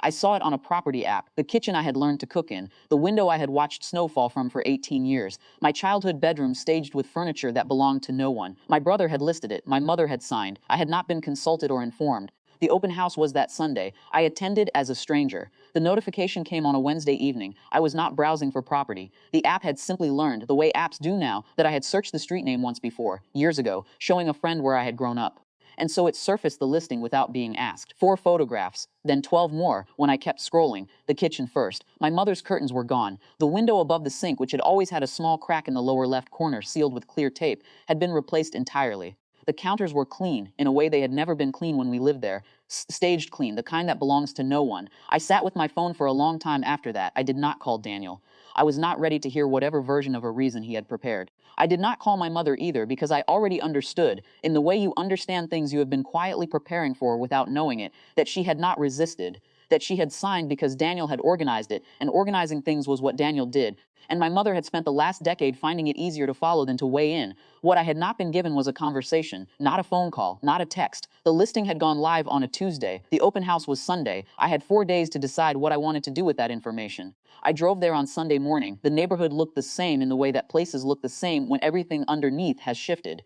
I saw it on a property app, the kitchen I had learned to cook in, the window I had watched snowfall from for 18 years, my childhood bedroom staged with furniture that belonged to no one. My brother had listed it, my mother had signed. I had not been consulted or informed. The open house was that Sunday. I attended as a stranger. The notification came on a Wednesday evening. I was not browsing for property. The app had simply learned, the way apps do now, that I had searched the street name once before, years ago, showing a friend where I had grown up. And so it surfaced the listing without being asked. 4 photographs, then 12 more when I kept scrolling. The kitchen first. My mother's curtains were gone. The window above the sink, which had always had a small crack in the lower left corner sealed with clear tape, had been replaced entirely. The counters were clean, in a way they had never been clean when we lived there. Staged clean, the kind that belongs to no one. I sat with my phone for a long time after that. I did not call Daniel. I was not ready to hear whatever version of a reason he had prepared. I did not call my mother either because I already understood, in the way you understand things you have been quietly preparing for without knowing it, that she had not resisted, that she had signed because Daniel had organized it, and organizing things was what Daniel did. And my mother had spent the last decade finding it easier to follow than to weigh in. What I had not been given was a conversation, not a phone call, not a text. The listing had gone live on a Tuesday. The open house was Sunday. I had 4 days to decide what I wanted to do with that information. I drove there on Sunday morning. The neighborhood looked the same in the way that places look the same when everything underneath has shifted.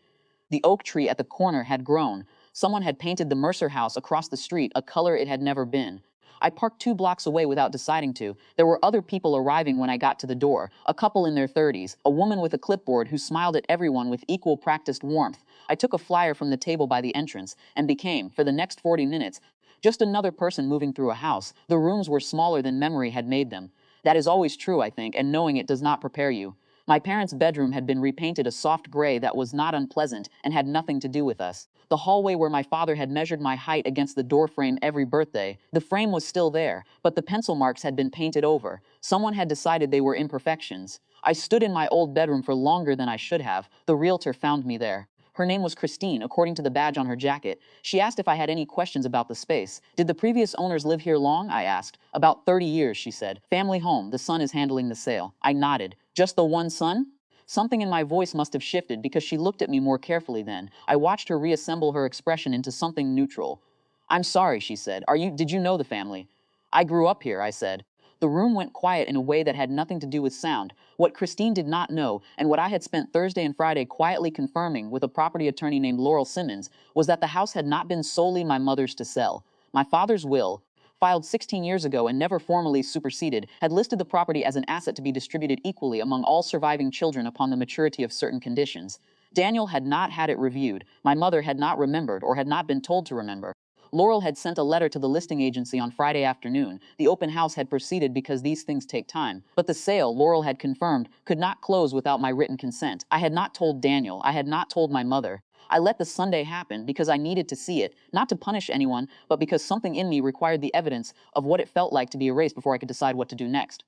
The oak tree at the corner had grown. Someone had painted the Mercer house across the street a color it had never been. I parked 2 blocks away without deciding to. There were other people arriving when I got to the door, a couple in their 30s, a woman with a clipboard who smiled at everyone with equal practiced warmth. I took a flyer from the table by the entrance and became, for the next 40 minutes, just another person moving through a house. The rooms were smaller than memory had made them. That is always true, I think, and knowing it does not prepare you. My parents' bedroom had been repainted a soft gray that was not unpleasant and had nothing to do with us. The hallway where my father had measured my height against the door frame every birthday, the frame was still there, but the pencil marks had been painted over. Someone had decided they were imperfections. I stood in my old bedroom for longer than I should have. The realtor found me there. Her name was Christine, according to the badge on her jacket. She asked if I had any questions about the space. Did the previous owners live here long? I asked. About 30 years, she said. Family home. The son is handling the sale. I nodded. Just the one son? Something in my voice must have shifted because she looked at me more carefully then. I watched her reassemble her expression into something neutral. I'm sorry, she said. Did you know the family? I grew up here, I said. The room went quiet in a way that had nothing to do with sound. What Christine did not know, and what I had spent Thursday and Friday quietly confirming with a property attorney named Laurel Simmons, was that the house had not been solely my mother's to sell. My father's will, filed 16 years ago and never formally superseded, had listed the property as an asset to be distributed equally among all surviving children upon the maturity of certain conditions. Daniel had not had it reviewed. My mother had not remembered or had not been told to remember. Laurel had sent a letter to the listing agency on Friday afternoon. The open house had proceeded because these things take time. But the sale, Laurel had confirmed, could not close without my written consent. I had not told Daniel. I had not told my mother. I let the Sunday happen because I needed to see it, not to punish anyone, but because something in me required the evidence of what it felt like to be erased before I could decide what to do next.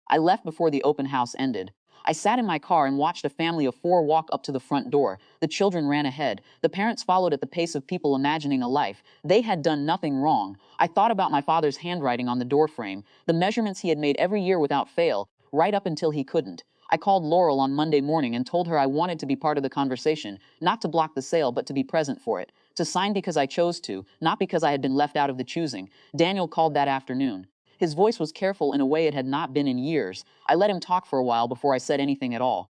I left before the open house ended. I sat in my car and watched a family of 4 walk up to the front door. The children ran ahead. The parents followed at the pace of people imagining a life. They had done nothing wrong. I thought about my father's handwriting on the door frame, the measurements he had made every year without fail, right up until he couldn't. I called Laurel on Monday morning and told her I wanted to be part of the conversation, not to block the sale, but to be present for it. To sign because I chose to, not because I had been left out of the choosing. Daniel called that afternoon. His voice was careful in a way it had not been in years. I let him talk for a while before I said anything at all.